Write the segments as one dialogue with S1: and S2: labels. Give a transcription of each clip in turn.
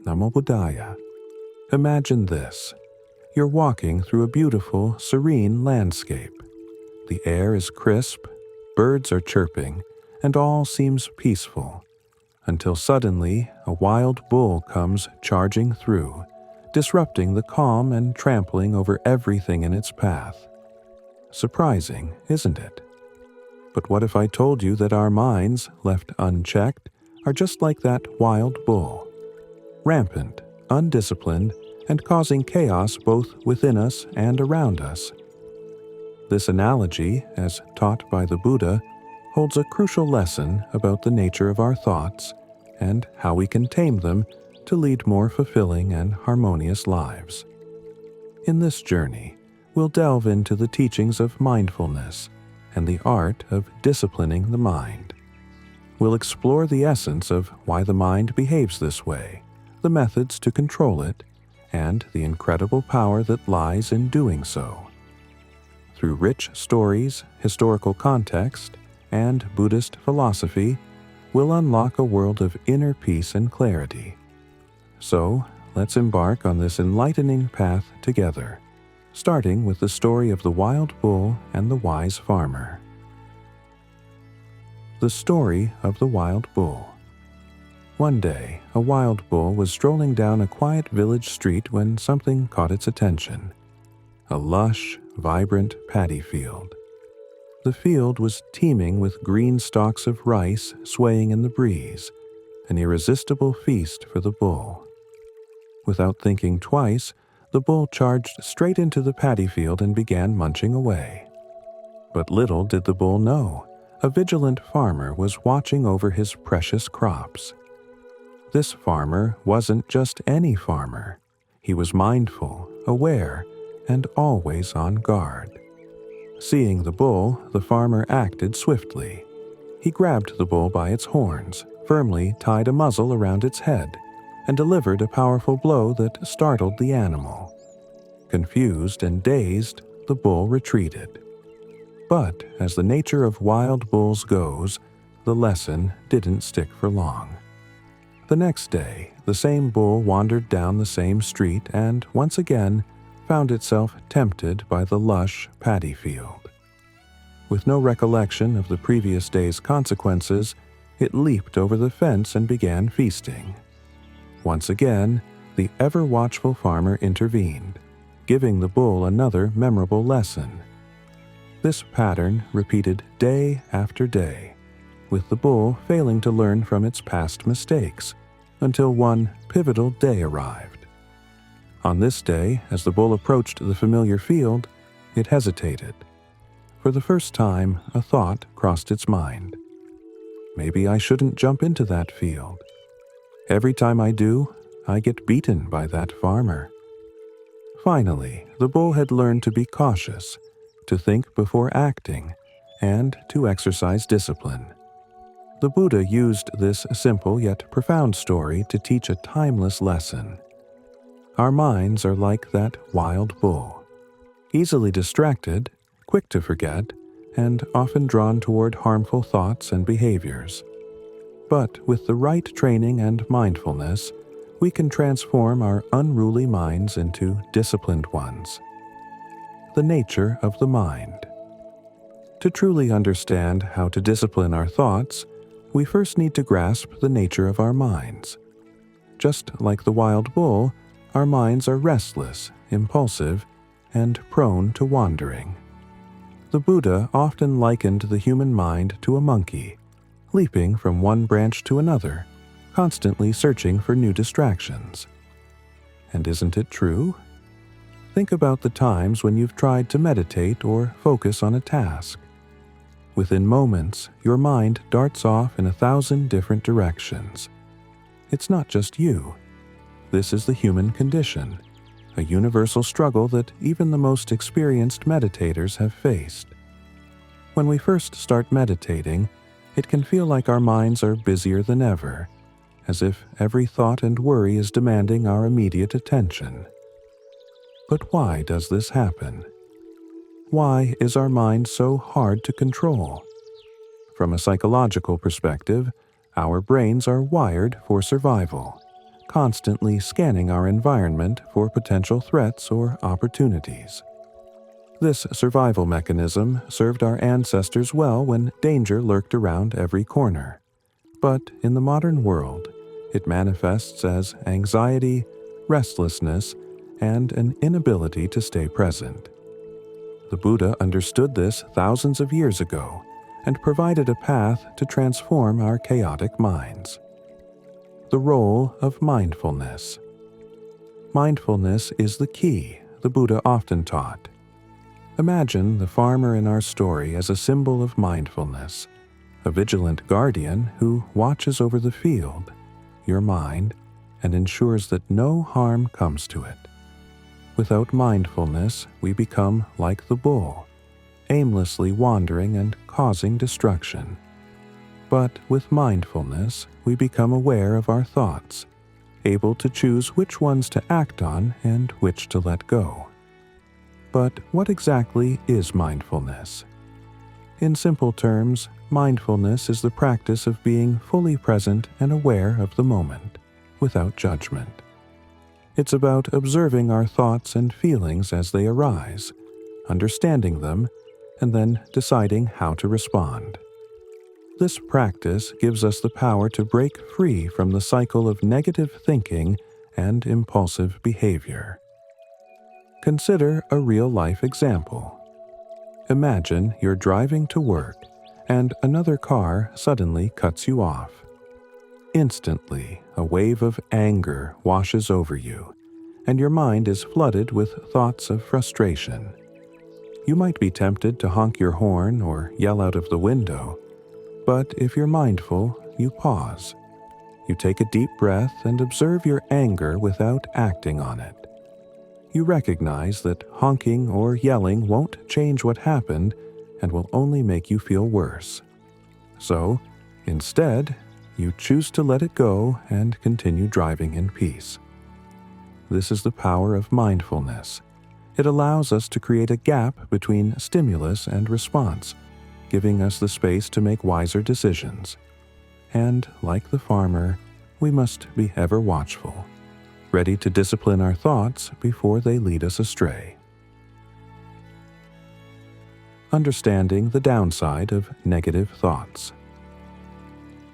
S1: Namo Buddhaya. Imagine this. You're walking through a beautiful, serene landscape. The air is crisp, birds are chirping, and all seems peaceful, until suddenly a wild bull comes charging through, disrupting the calm and trampling over everything in its path. Surprising, isn't it? But what if I told you that our minds, left unchecked, are just like that wild bull? Rampant, undisciplined, and causing chaos both within us and around us. This analogy, as taught by the Buddha, holds a crucial lesson about the nature of our thoughts and how we can tame them to lead more fulfilling and harmonious lives. In this journey, we'll delve into the teachings of mindfulness and the art of disciplining the mind. We'll explore the essence of why the mind behaves this way, the methods to control it, and the incredible power that lies in doing so. Through rich stories, historical context, and Buddhist philosophy, we'll unlock a world of inner peace and clarity. So, let's embark on this enlightening path together, starting with the story of the wild bull and the wise farmer. The story of the wild bull. One day, a wild bull was strolling down a quiet village street when something caught its attention. A lush, vibrant paddy field. The field was teeming with green stalks of rice swaying in the breeze, an irresistible feast for the bull. Without thinking twice, the bull charged straight into the paddy field and began munching away. But little did the bull know, a vigilant farmer was watching over his precious crops. This farmer wasn't just any farmer. He was mindful, aware, and always on guard. Seeing the bull, the farmer acted swiftly. He grabbed the bull by its horns, firmly tied a muzzle around its head, and delivered a powerful blow that startled the animal. Confused and dazed, the bull retreated. But, as the nature of wild bulls goes, the lesson didn't stick for long. The next day, the same bull wandered down the same street and, once again, found itself tempted by the lush paddy field. With no recollection of the previous day's consequences, it leaped over the fence and began feasting. Once again, the ever-watchful farmer intervened, giving the bull another memorable lesson. This pattern repeated day after day, with the bull failing to learn from its past mistakes, until one pivotal day arrived. On this day, as the bull approached the familiar field, it hesitated. For the first time, a thought crossed its mind. Maybe I shouldn't jump into that field. Every time I do, I get beaten by that farmer. Finally, the bull had learned to be cautious, to think before acting, and to exercise discipline. The Buddha used this simple yet profound story to teach a timeless lesson. Our minds are like that wild bull, easily distracted, quick to forget, and often drawn toward harmful thoughts and behaviors. But with the right training and mindfulness, we can transform our unruly minds into disciplined ones. The nature of the mind. To truly understand how to discipline our thoughts, we first need to grasp the nature of our minds. Just like the wild bull, our minds are restless, impulsive, and prone to wandering. The Buddha often likened the human mind to a monkey, leaping from one branch to another, constantly searching for new distractions. And isn't it true? Think about the times when you've tried to meditate or focus on a task. Within moments, your mind darts off in 1,000 different directions. It's not just you. This is the human condition, a universal struggle that even the most experienced meditators have faced. When we first start meditating, it can feel like our minds are busier than ever, as if every thought and worry is demanding our immediate attention. But why does this happen? Why is our mind so hard to control? From a psychological perspective, our brains are wired for survival, constantly scanning our environment for potential threats or opportunities. This survival mechanism served our ancestors well when danger lurked around every corner. But in the modern world, it manifests as anxiety, restlessness, and an inability to stay present. The Buddha understood this thousands of years ago and provided a path to transform our chaotic minds. The role of mindfulness. Mindfulness is the key, the Buddha often taught. Imagine the farmer in our story as a symbol of mindfulness, a vigilant guardian who watches over the field, your mind, and ensures that no harm comes to it. Without mindfulness, we become like the bull, aimlessly wandering and causing destruction. But with mindfulness, we become aware of our thoughts, able to choose which ones to act on and which to let go. But what exactly is mindfulness? In simple terms, mindfulness is the practice of being fully present and aware of the moment, without judgment. It's about observing our thoughts and feelings as they arise, understanding them, and then deciding how to respond. This practice gives us the power to break free from the cycle of negative thinking and impulsive behavior. Consider a real-life example. Imagine you're driving to work and another car suddenly cuts you off. Instantly, a wave of anger washes over you, and your mind is flooded with thoughts of frustration. You might be tempted to honk your horn or yell out of the window, but if you're mindful, you pause. You take a deep breath and observe your anger without acting on it. You recognize that honking or yelling won't change what happened and will only make you feel worse. So, instead, you choose to let it go and continue driving in peace. This is the power of mindfulness. It allows us to create a gap between stimulus and response, giving us the space to make wiser decisions. And, like the farmer, we must be ever watchful, ready to discipline our thoughts before they lead us astray. Understanding the downside of negative thoughts.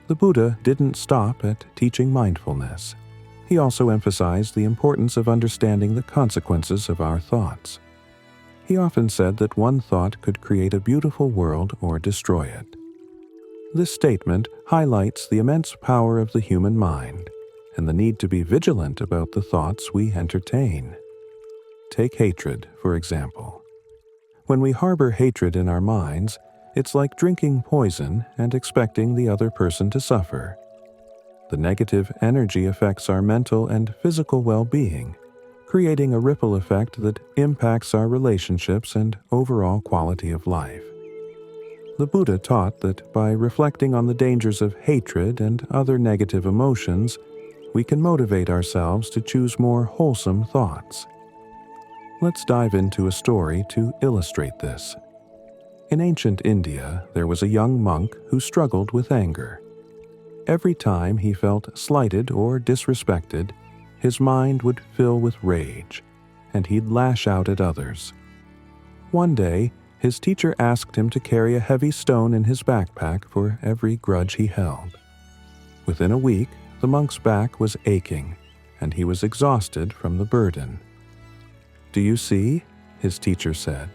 S1: The Buddha didn't stop at teaching mindfulness. He also emphasized the importance of understanding the consequences of our thoughts. He often said that one thought could create a beautiful world or destroy it. This statement highlights the immense power of the human mind and the need to be vigilant about the thoughts we entertain. Take hatred, for example. When we harbor hatred in our minds, it's like drinking poison and expecting the other person to suffer. The negative energy affects our mental and physical well-being, creating a ripple effect that impacts our relationships and overall quality of life. The Buddha taught that by reflecting on the dangers of hatred and other negative emotions, we can motivate ourselves to choose more wholesome thoughts. Let's dive into a story to illustrate this. In ancient India, there was a young monk who struggled with anger. Every time he felt slighted or disrespected, his mind would fill with rage, and he'd lash out at others. One day, his teacher asked him to carry a heavy stone in his backpack for every grudge he held. Within a week, the monk's back was aching, and he was exhausted from the burden. "Do you see?" his teacher said.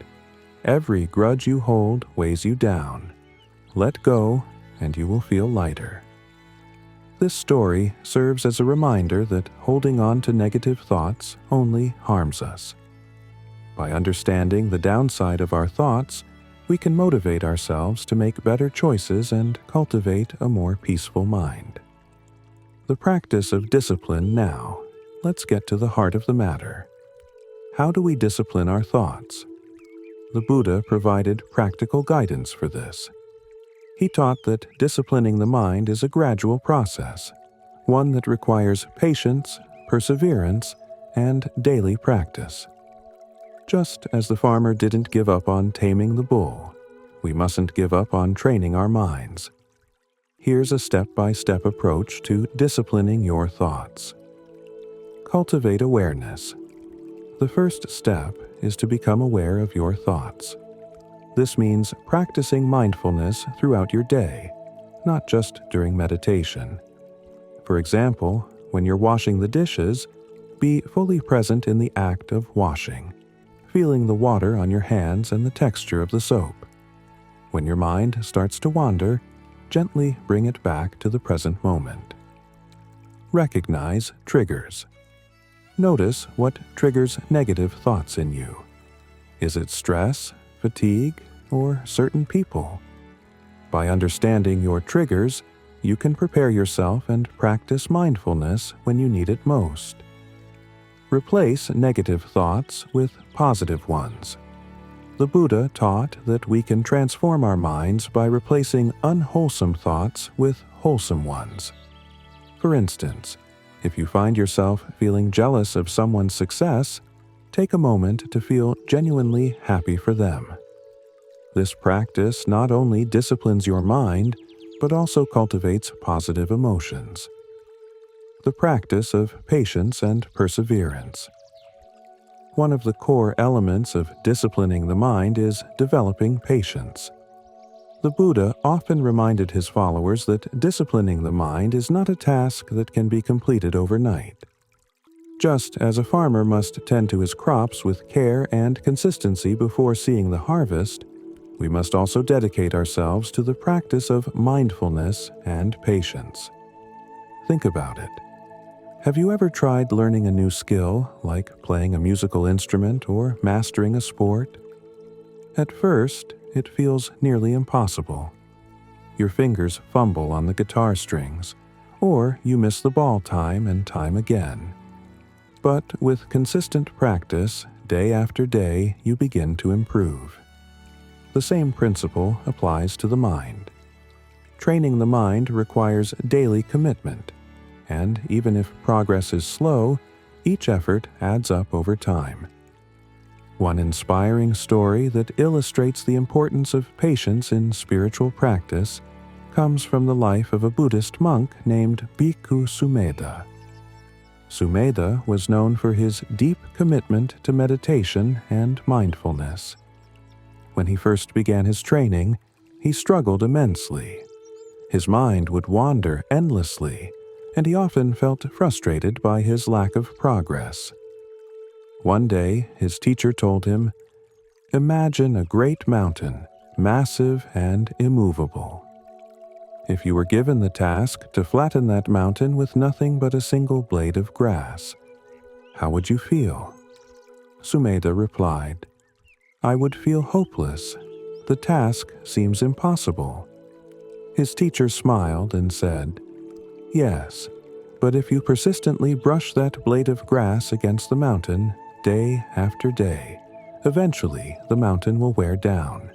S1: "Every grudge you hold weighs you down. Let go, and you will feel lighter." This story serves as a reminder that holding on to negative thoughts only harms us. By understanding the downside of our thoughts, we can motivate ourselves to make better choices and cultivate a more peaceful mind. The practice of discipline now. Let's get to the heart of the matter. How do we discipline our thoughts? The Buddha provided practical guidance for this. He taught that disciplining the mind is a gradual process, one that requires patience, perseverance, and daily practice. Just as the farmer didn't give up on taming the bull, we mustn't give up on training our minds. Here's a step-by-step approach to disciplining your thoughts. Cultivate awareness. The first step is to become aware of your thoughts. This means practicing mindfulness throughout your day, not just during meditation. For example, when you're washing the dishes, be fully present in the act of washing, feeling the water on your hands and the texture of the soap. When your mind starts to wander, gently bring it back to the present moment. Recognize triggers. Notice what triggers negative thoughts in you. Is it stress, fatigue, or certain people? By understanding your triggers, you can prepare yourself and practice mindfulness when you need it most. Replace negative thoughts with positive ones. The Buddha taught that we can transform our minds by replacing unwholesome thoughts with wholesome ones. For instance, if you find yourself feeling jealous of someone's success, take a moment to feel genuinely happy for them. This practice not only disciplines your mind, but also cultivates positive emotions. The practice of patience and perseverance. One of the core elements of disciplining the mind is developing patience. The Buddha often reminded his followers that disciplining the mind is not a task that can be completed overnight. Just as a farmer must tend to his crops with care and consistency before seeing the harvest, we must also dedicate ourselves to the practice of mindfulness and patience. Think about it. Have you ever tried learning a new skill, like playing a musical instrument or mastering a sport? At first, it feels nearly impossible. Your fingers fumble on the guitar strings, or you miss the ball time and time again. But with consistent practice, day after day, you begin to improve. The same principle applies to the mind. Training the mind requires daily commitment, and even if progress is slow, each effort adds up over time. One inspiring story that illustrates the importance of patience in spiritual practice comes from the life of a Buddhist monk named Bhikkhu Sumedha. Sumedha was known for his deep commitment to meditation and mindfulness. When he first began his training, he struggled immensely. His mind would wander endlessly, and he often felt frustrated by his lack of progress. One day, his teacher told him, "Imagine a great mountain, massive and immovable. If you were given the task to flatten that mountain with nothing but a single blade of grass, how would you feel?" Sumedha replied, "I would feel hopeless. The task seems impossible." His teacher smiled and said, "Yes, but if you persistently brush that blade of grass against the mountain, day after day, eventually the mountain will wear down."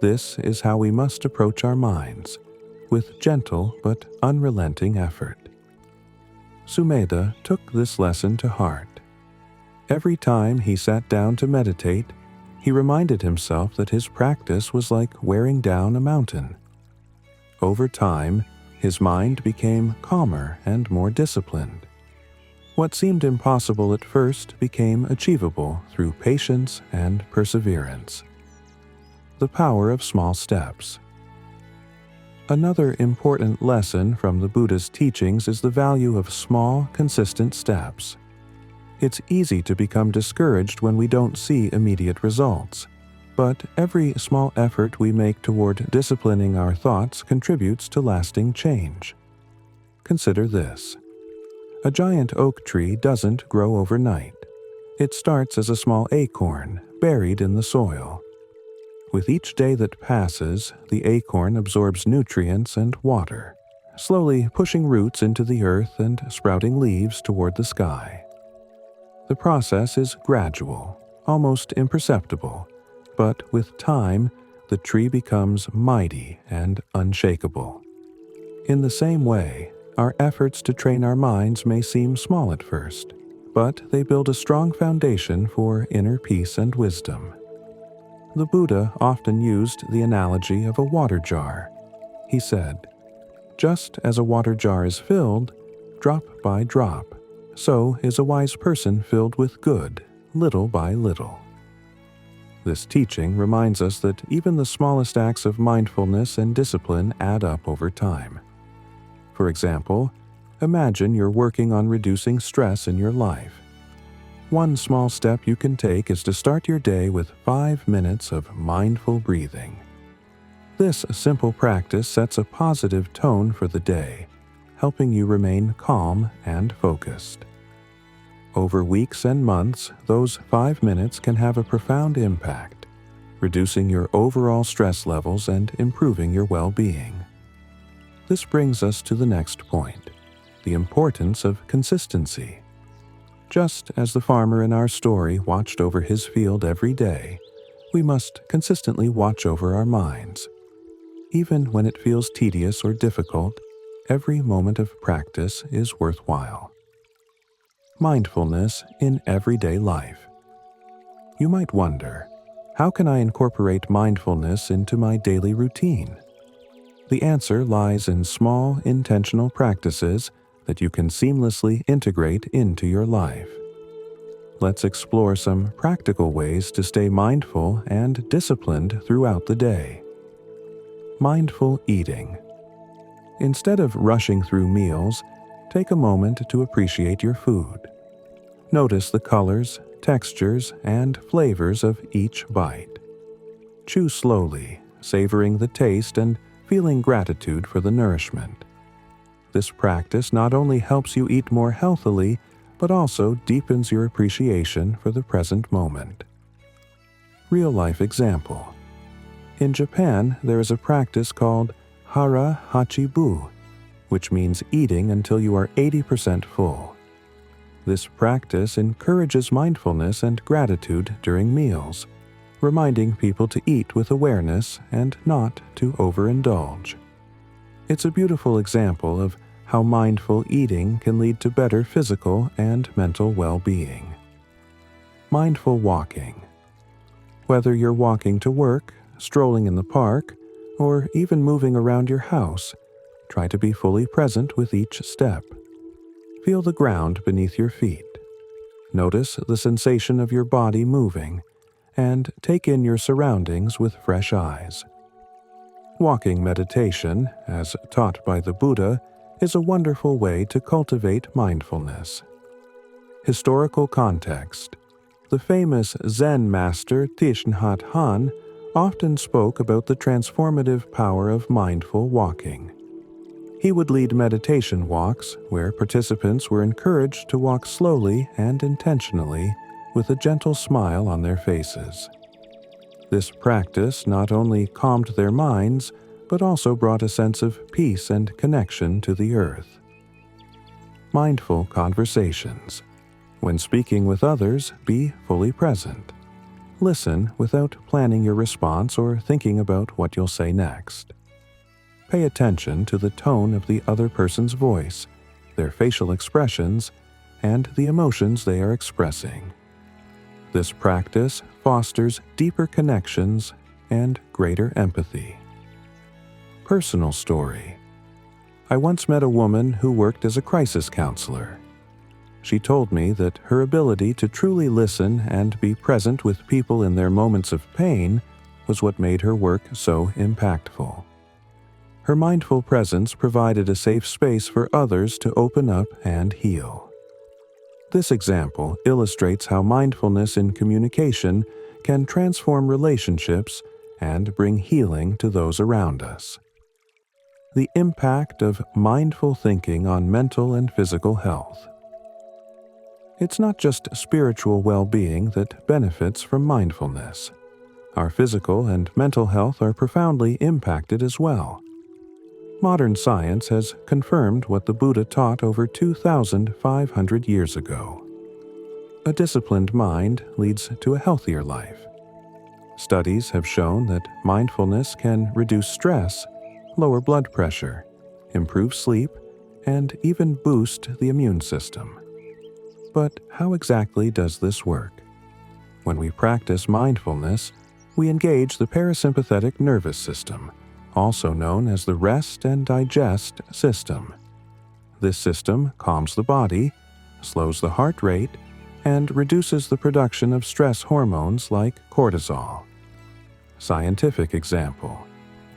S1: This is how we must approach our minds, with gentle but unrelenting effort. Sumedha took this lesson to heart. Every time he sat down to meditate, he reminded himself that his practice was like wearing down a mountain. Over time, his mind became calmer and more disciplined. What seemed impossible at first became achievable through patience and perseverance. The power of small steps. Another important lesson from the Buddha's teachings is the value of small, consistent steps. It's easy to become discouraged when we don't see immediate results, but every small effort we make toward disciplining our thoughts contributes to lasting change. Consider this. A giant oak tree doesn't grow overnight. It starts as a small acorn buried in the soil. With each day that passes, the acorn absorbs nutrients and water, slowly pushing roots into the earth and sprouting leaves toward the sky. The process is gradual, almost imperceptible, but with time, the tree becomes mighty and unshakable. In the same way, our efforts to train our minds may seem small at first, but they build a strong foundation for inner peace and wisdom. The Buddha often used the analogy of a water jar. He said, "Just as a water jar is filled, drop by drop, so is a wise person filled with good, little by little. This teaching reminds us that even the smallest acts of mindfulness and discipline add up over time. For example, imagine you're working on reducing stress in your life. One small step you can take is to start your day with 5 minutes of mindful breathing. This simple practice sets a positive tone for the day, helping you remain calm and focused. Over weeks and months, those 5 minutes can have a profound impact, reducing your overall stress levels and improving your well-being. This brings us to the next point, the importance of consistency. Just as the farmer in our story watched over his field every day, we must consistently watch over our minds. Even when it feels tedious or difficult, every moment of practice is worthwhile. Mindfulness in everyday life. You might wonder, how can I incorporate mindfulness into my daily routine? The answer lies in small, intentional practices that you can seamlessly integrate into your life. Let's explore some practical ways to stay mindful and disciplined throughout the day. Mindful eating. Instead of rushing through meals, take a moment to appreciate your food. Notice the colors, textures, and flavors of each bite. Chew slowly, savoring the taste and feeling gratitude for the nourishment. This practice not only helps you eat more healthily, but also deepens your appreciation for the present moment. Real-life example. In Japan, there is a practice called hara hachibu, which means eating until you are 80% full. This practice encourages mindfulness and gratitude during meals, reminding people to eat with awareness and not to overindulge. It's a beautiful example of how mindful eating can lead to better physical and mental well-being. Mindful walking. Whether you're walking to work, strolling in the park, or even moving around your house, try to be fully present with each step. Feel the ground beneath your feet. Notice the sensation of your body moving, and take in your surroundings with fresh eyes. Walking meditation, as taught by the Buddha, is a wonderful way to cultivate mindfulness. Historical context. The famous Zen master Thich Nhat Hanh often spoke about the transformative power of mindful walking. He would lead meditation walks where participants were encouraged to walk slowly and intentionally with a gentle smile on their faces. This practice not only calmed their minds, but also brought a sense of peace and connection to the earth. Mindful conversations. When speaking with others, be fully present. Listen without planning your response or thinking about what you'll say next. Pay attention to the tone of the other person's voice, their facial expressions, and the emotions they are expressing. This practice fosters deeper connections and greater empathy. Personal story. I once met a woman who worked as a crisis counselor. She told me that her ability to truly listen and be present with people in their moments of pain was what made her work so impactful. Her mindful presence provided a safe space for others to open up and heal. This example illustrates how mindfulness in communication can transform relationships and bring healing to those around us. The impact of mindful thinking on mental and physical health. It's not just spiritual well-being that benefits from mindfulness. Our physical and mental health are profoundly impacted as well. Modern science has confirmed what the Buddha taught over 2,500 years ago. A disciplined mind leads to a healthier life. Studies have shown that mindfulness can reduce stress, lower blood pressure, improve sleep, and even boost the immune system. But how exactly does this work? When we practice mindfulness, we engage the parasympathetic nervous system, also known as the rest and digest system. This system calms the body, slows the heart rate, and reduces the production of stress hormones like cortisol. Scientific example.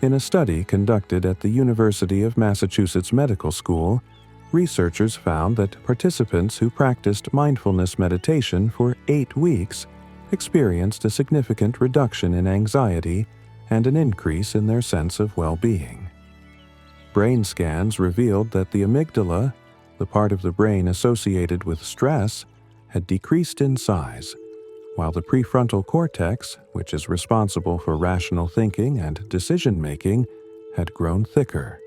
S1: In a study conducted at the University of Massachusetts Medical School, researchers found that participants who practiced mindfulness meditation for 8 weeks experienced a significant reduction in anxiety and an increase in their sense of well-being. Brain scans revealed that the amygdala, the part of the brain associated with stress, had decreased in size, while the prefrontal cortex, which is responsible for rational thinking and decision-making, had grown thicker.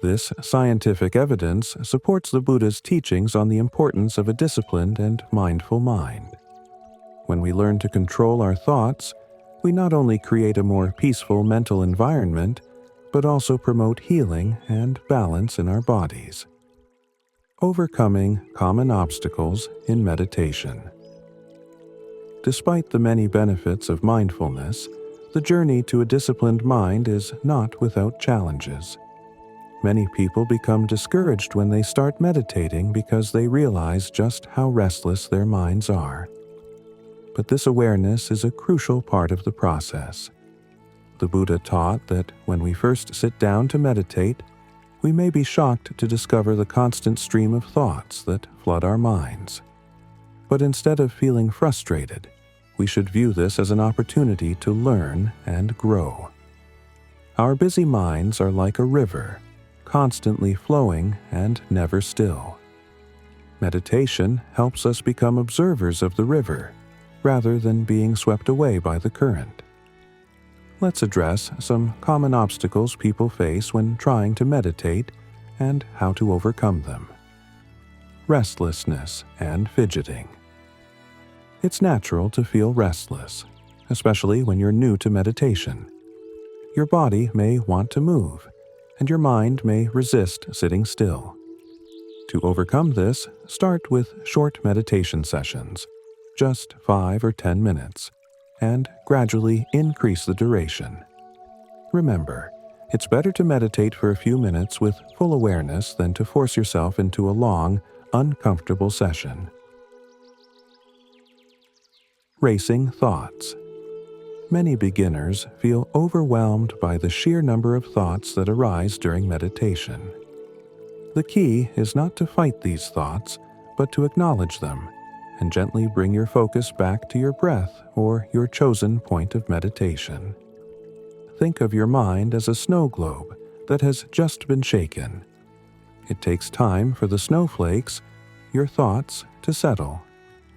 S1: This scientific evidence supports the Buddha's teachings on the importance of a disciplined and mindful mind. When we learn to control our thoughts, we not only create a more peaceful mental environment, but also promote healing and balance in our bodies. Overcoming common obstacles in meditation. Despite the many benefits of mindfulness, the journey to a disciplined mind is not without challenges. Many people become discouraged when they start meditating because they realize just how restless their minds are. But this awareness is a crucial part of the process. The Buddha taught that when we first sit down to meditate, we may be shocked to discover the constant stream of thoughts that flood our minds. But instead of feeling frustrated, we should view this as an opportunity to learn and grow. Our busy minds are like a river, constantly flowing and never still. Meditation helps us become observers of the river, rather than being swept away by the current. Let's address some common obstacles people face when trying to meditate and how to overcome them. Restlessness and fidgeting. It's natural to feel restless, especially when you're new to meditation. Your body may want to move, and your mind may resist sitting still. To overcome this, start with short meditation sessions, just 5 or 10 minutes, and gradually increase the duration. Remember, it's better to meditate for a few minutes with full awareness than to force yourself into a long, uncomfortable session. Racing thoughts. Many beginners feel overwhelmed by the sheer number of thoughts that arise during meditation. The key is not to fight these thoughts, but to acknowledge them and gently bring your focus back to your breath or your chosen point of meditation. Think of your mind as a snow globe that has just been shaken. It takes time for the snowflakes, your thoughts, to settle,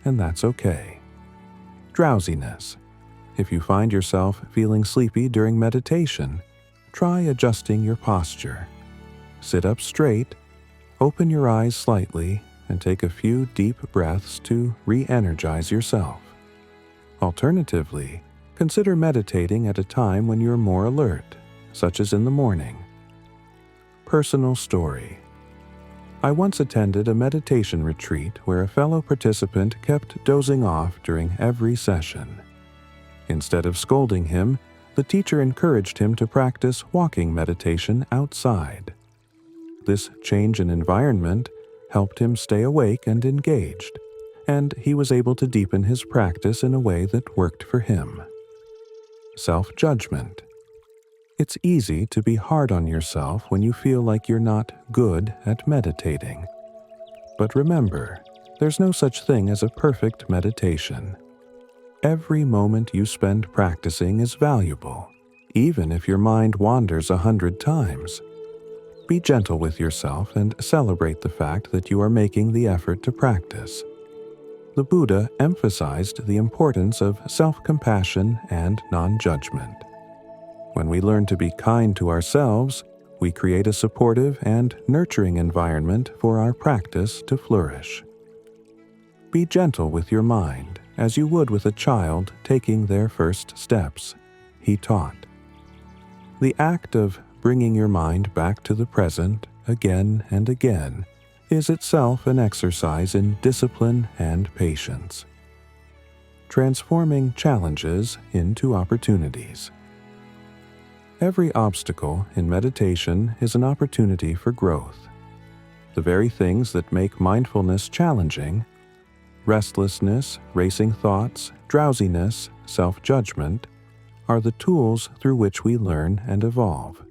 S1: and that's okay. Drowsiness. If you find yourself feeling sleepy during meditation, try adjusting your posture. Sit up straight, open your eyes slightly, and take a few deep breaths to re-energize yourself. Alternatively, consider meditating at a time when you're more alert, such as in the morning. Personal story. I once attended a meditation retreat where a fellow participant kept dozing off during every session. Instead of scolding him, the teacher encouraged him to practice walking meditation outside. This change in environment helped him stay awake and engaged, and he was able to deepen his practice in a way that worked for him. Self-judgment. It's easy to be hard on yourself when you feel like you're not good at meditating. But remember, there's no such thing as a perfect meditation. Every moment you spend practicing is valuable, even if your mind wanders 100 times. Be gentle with yourself and celebrate the fact that you are making the effort to practice. The Buddha emphasized the importance of self-compassion and non-judgment. When we learn to be kind to ourselves, we create a supportive and nurturing environment for our practice to flourish. Be gentle with your mind, as you would with a child taking their first steps, he taught. The act of bringing your mind back to the present again and again is itself an exercise in discipline and patience. Transforming challenges into opportunities. Every obstacle in meditation is an opportunity for growth. The very things that make mindfulness challenging, restlessness, racing thoughts, drowsiness, self-judgment, are the tools through which we learn and evolve.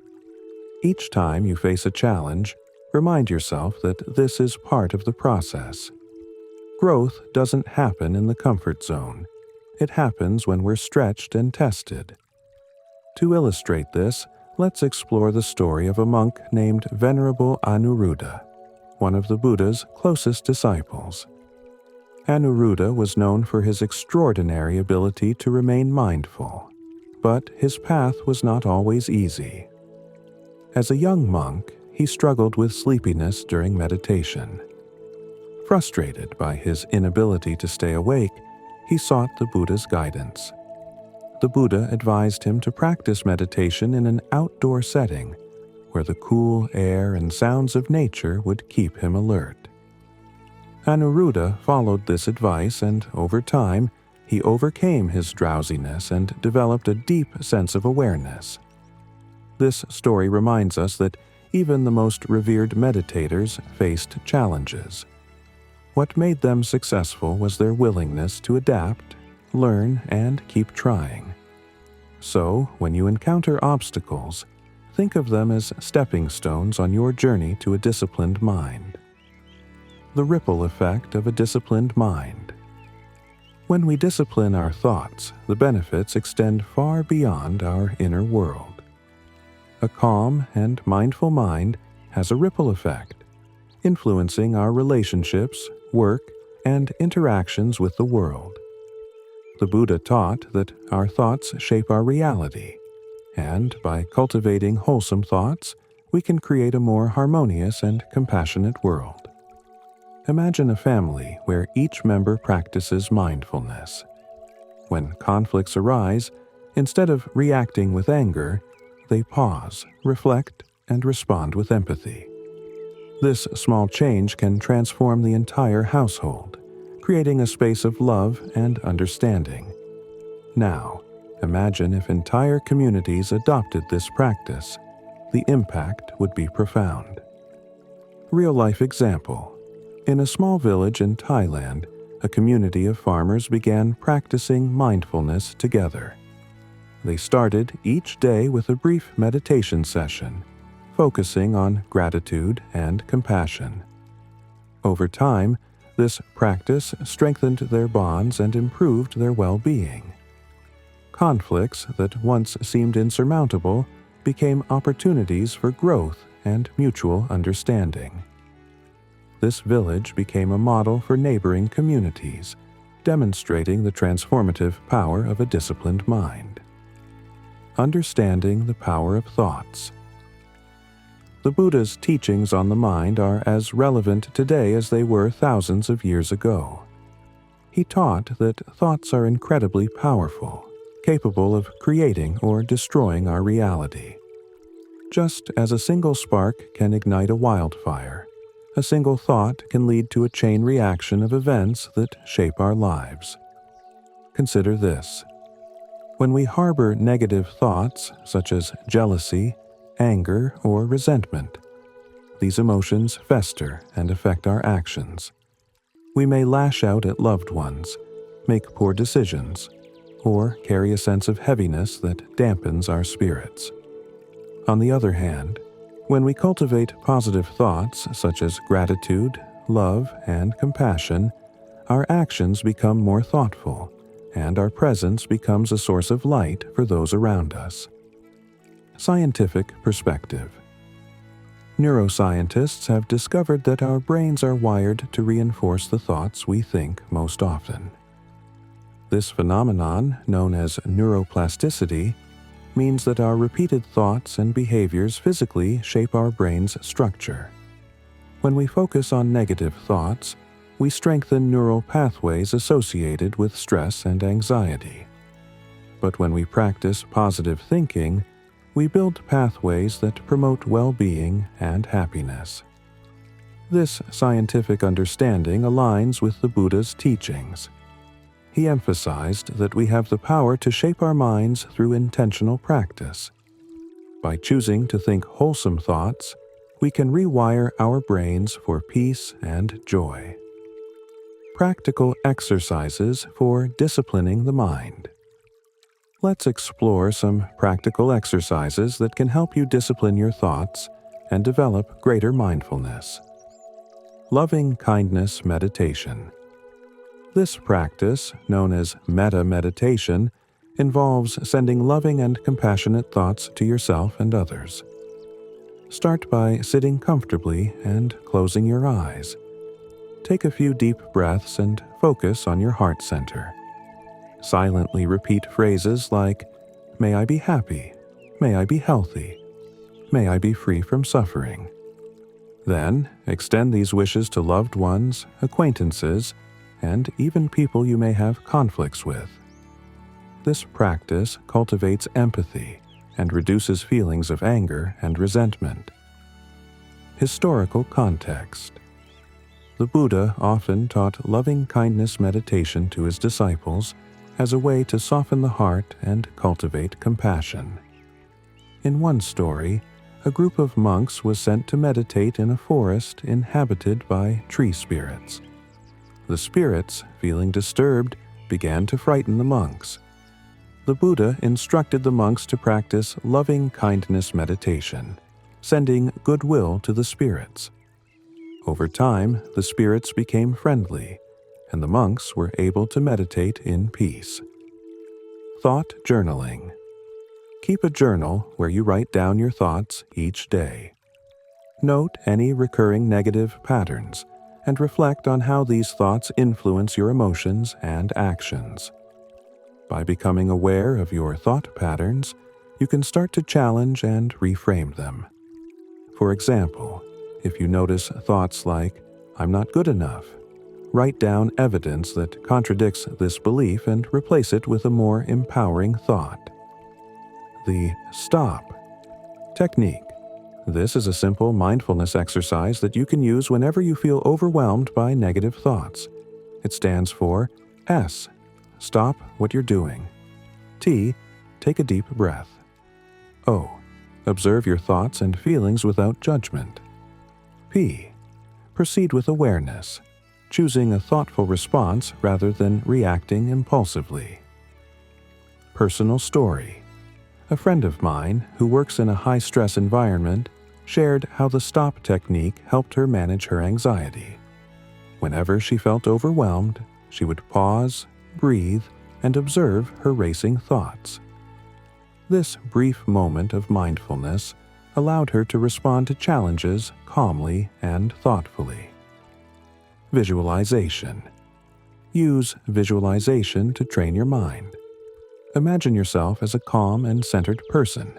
S1: Each time you face a challenge, remind yourself that this is part of the process. Growth doesn't happen in the comfort zone. It happens when we're stretched and tested. To illustrate this, let's explore the story of a monk named Venerable Anuruddha, one of the Buddha's closest disciples. Anuruddha was known for his extraordinary ability to remain mindful, but his path was not always easy. As a young monk, he struggled with sleepiness during meditation. Frustrated by his inability to stay awake, he sought the Buddha's guidance. The Buddha advised him to practice meditation in an outdoor setting, where the cool air and sounds of nature would keep him alert. Anuruddha followed this advice, and over time, he overcame his drowsiness and developed a deep sense of awareness. This story reminds us that even the most revered meditators faced challenges. What made them successful was their willingness to adapt, learn, and keep trying. So, when you encounter obstacles, think of them as stepping stones on your journey to a disciplined mind. The ripple effect of a disciplined mind. When we discipline our thoughts, the benefits extend far beyond our inner world. A calm and mindful mind has a ripple effect, influencing our relationships, work, and interactions with the world. The Buddha taught that our thoughts shape our reality, and by cultivating wholesome thoughts, we can create a more harmonious and compassionate world. Imagine a family where each member practices mindfulness. When conflicts arise, instead of reacting with anger, they pause, reflect, and respond with empathy. This small change can transform the entire household, creating a space of love and understanding. Now, imagine if entire communities adopted this practice. The impact would be profound. Real-life example. In a small village in Thailand, a community of farmers began practicing mindfulness together. They started each day with a brief meditation session, focusing on gratitude and compassion. Over time, this practice strengthened their bonds and improved their well-being. Conflicts that once seemed insurmountable became opportunities for growth and mutual understanding. This village became a model for neighboring communities, demonstrating the transformative power of a disciplined mind. Understanding the power of thoughts. The Buddha's teachings on the mind are as relevant today as they were thousands of years ago. He taught that thoughts are incredibly powerful, capable of creating or destroying our reality. Just as a single spark can ignite a wildfire, a single thought can lead to a chain reaction of events that shape our lives. Consider this. When we harbor negative thoughts, such as jealousy, anger, or resentment, these emotions fester and affect our actions. We may lash out at loved ones, make poor decisions, or carry a sense of heaviness that dampens our spirits. On the other hand, when we cultivate positive thoughts such as gratitude, love, and compassion, our actions become more thoughtful, and our presence becomes a source of light for those around us. Scientific perspective. Neuroscientists have discovered that our brains are wired to reinforce the thoughts we think most often. This phenomenon, known as neuroplasticity, means that our repeated thoughts and behaviors physically shape our brain's structure. When we focus on negative thoughts, we strengthen neural pathways associated with stress and anxiety. But when we practice positive thinking, we build pathways that promote well-being and happiness. This scientific understanding aligns with the Buddha's teachings. He emphasized that we have the power to shape our minds through intentional practice. By choosing to think wholesome thoughts, we can rewire our brains for peace and joy. Practical exercises for disciplining the mind. Let's explore some practical exercises that can help you discipline your thoughts and develop greater mindfulness. Loving kindness meditation. This practice, known as metta meditation, involves sending loving and compassionate thoughts to yourself and others. Start by sitting comfortably and closing your eyes. Take a few deep breaths and focus on your heart center. Silently repeat phrases like, "May I be happy," "May I be healthy," "May I be free from suffering." Then, extend these wishes to loved ones, acquaintances, and even people you may have conflicts with. This practice cultivates empathy and reduces feelings of anger and resentment. Historical context. The Buddha often taught loving-kindness meditation to his disciples as a way to soften the heart and cultivate compassion. In one story, a group of monks was sent to meditate in a forest inhabited by tree spirits. The spirits, feeling disturbed, began to frighten the monks. The Buddha instructed the monks to practice loving-kindness meditation, sending goodwill to the spirits. Over time, the spirits became friendly, and the monks were able to meditate in peace. Thought journaling. Keep a journal where you write down your thoughts each day. Note any recurring negative patterns and reflect on how these thoughts influence your emotions and actions. By becoming aware of your thought patterns, you can start to challenge and reframe them. For example, if you notice thoughts like, "I'm not good enough," write down evidence that contradicts this belief and replace it with a more empowering thought. The stop technique. This is a simple mindfulness exercise that you can use whenever you feel overwhelmed by negative thoughts. It stands for S. Stop what you're doing. T. Take a deep breath. O. Observe your thoughts and feelings without judgment. P. Proceed with awareness, choosing a thoughtful response rather than reacting impulsively. Personal story. A friend of mine, who works in a high-stress environment, shared how the stop technique helped her manage her anxiety. Whenever she felt overwhelmed, she would pause, breathe, and observe her racing thoughts. This brief moment of mindfulness allowed her to respond to challenges calmly and thoughtfully. Visualization. Use visualization to train your mind. Imagine yourself as a calm and centered person,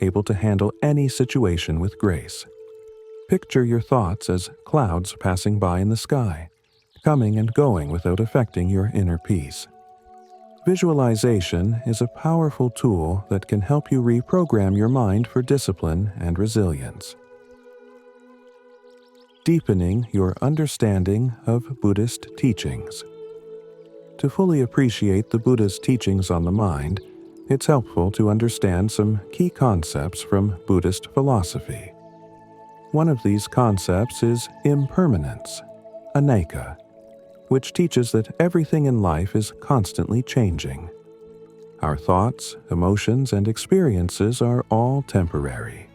S1: able to handle any situation with grace. Picture your thoughts as clouds passing by in the sky, coming and going without affecting your inner peace. Visualization is a powerful tool that can help you reprogram your mind for discipline and resilience. Deepening your understanding of Buddhist teachings. To fully appreciate the Buddha's teachings on the mind, it's helpful to understand some key concepts from Buddhist philosophy. One of these concepts is impermanence, anicca, which teaches that everything in life is constantly changing. Our thoughts, emotions, and experiences are all temporary.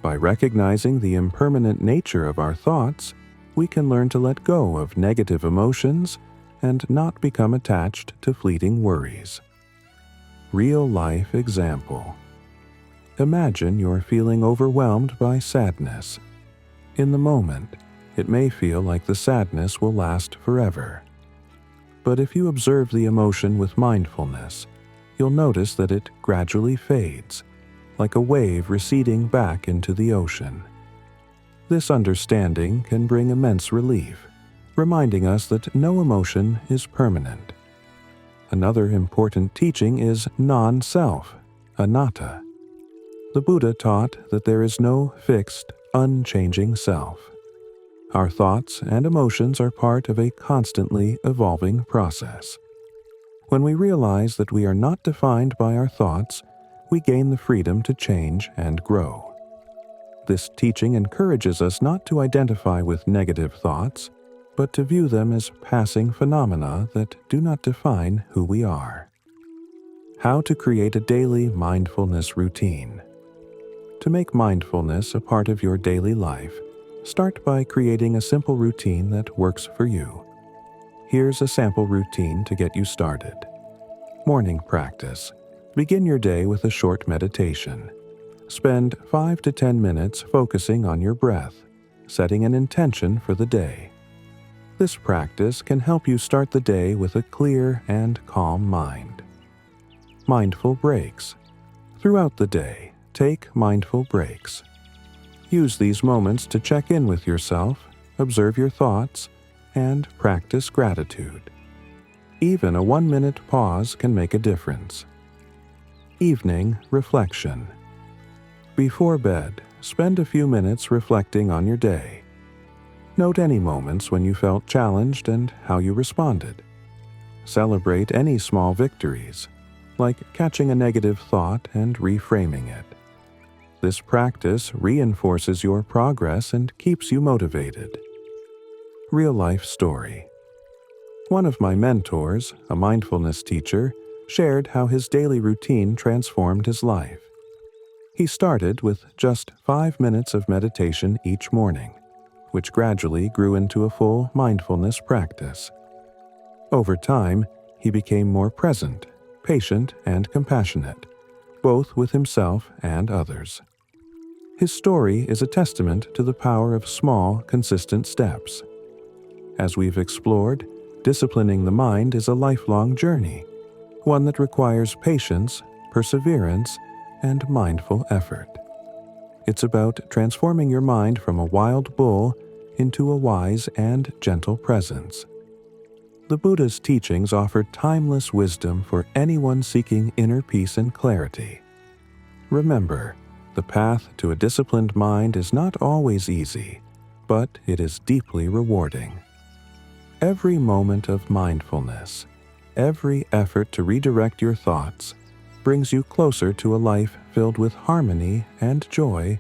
S1: By recognizing the impermanent nature of our thoughts, we can learn to let go of negative emotions and not become attached to fleeting worries. Real-life example. Imagine you're feeling overwhelmed by sadness. In the moment, it may feel like the sadness will last forever. But if you observe the emotion with mindfulness, you'll notice that it gradually fades, like a wave receding back into the ocean. This understanding can bring immense relief, reminding us that no emotion is permanent. Another important teaching is non-self, anatta. The Buddha taught that there is no fixed, unchanging self. Our thoughts and emotions are part of a constantly evolving process. When we realize that we are not defined by our thoughts, we gain the freedom to change and grow. This teaching encourages us not to identify with negative thoughts, but to view them as passing phenomena that do not define who we are. How to create a daily mindfulness routine. To make mindfulness a part of your daily life, start by creating a simple routine that works for you. Here's a sample routine to get you started. Morning practice. Begin your day with a short meditation. Spend 5 to 10 minutes focusing on your breath, setting an intention for the day. This practice can help you start the day with a clear and calm mind. Mindful breaks. Throughout the day, take mindful breaks. Use these moments to check in with yourself, observe your thoughts, and practice gratitude. Even a 1-minute pause can make a difference. Evening reflection. Before bed, spend a few minutes reflecting on your day. Note any moments when you felt challenged and how you responded. Celebrate any small victories, like catching a negative thought and reframing it. This practice reinforces your progress and keeps you motivated. Real-life story. One of my mentors, a mindfulness teacher, shared how his daily routine transformed his life. He started with just 5 minutes of meditation each morning, which gradually grew into a full mindfulness practice. Over time, he became more present, patient, and compassionate, both with himself and others. His story is a testament to the power of small, consistent steps. As we've explored, disciplining the mind is a lifelong journey, one that requires patience, perseverance, and mindful effort. It's about transforming your mind from a wild bull into a wise and gentle presence. The Buddha's teachings offer timeless wisdom for anyone seeking inner peace and clarity. Remember, the path to a disciplined mind is not always easy, but it is deeply rewarding. Every moment of mindfulness, every effort to redirect your thoughts, brings you closer to a life filled with harmony and joy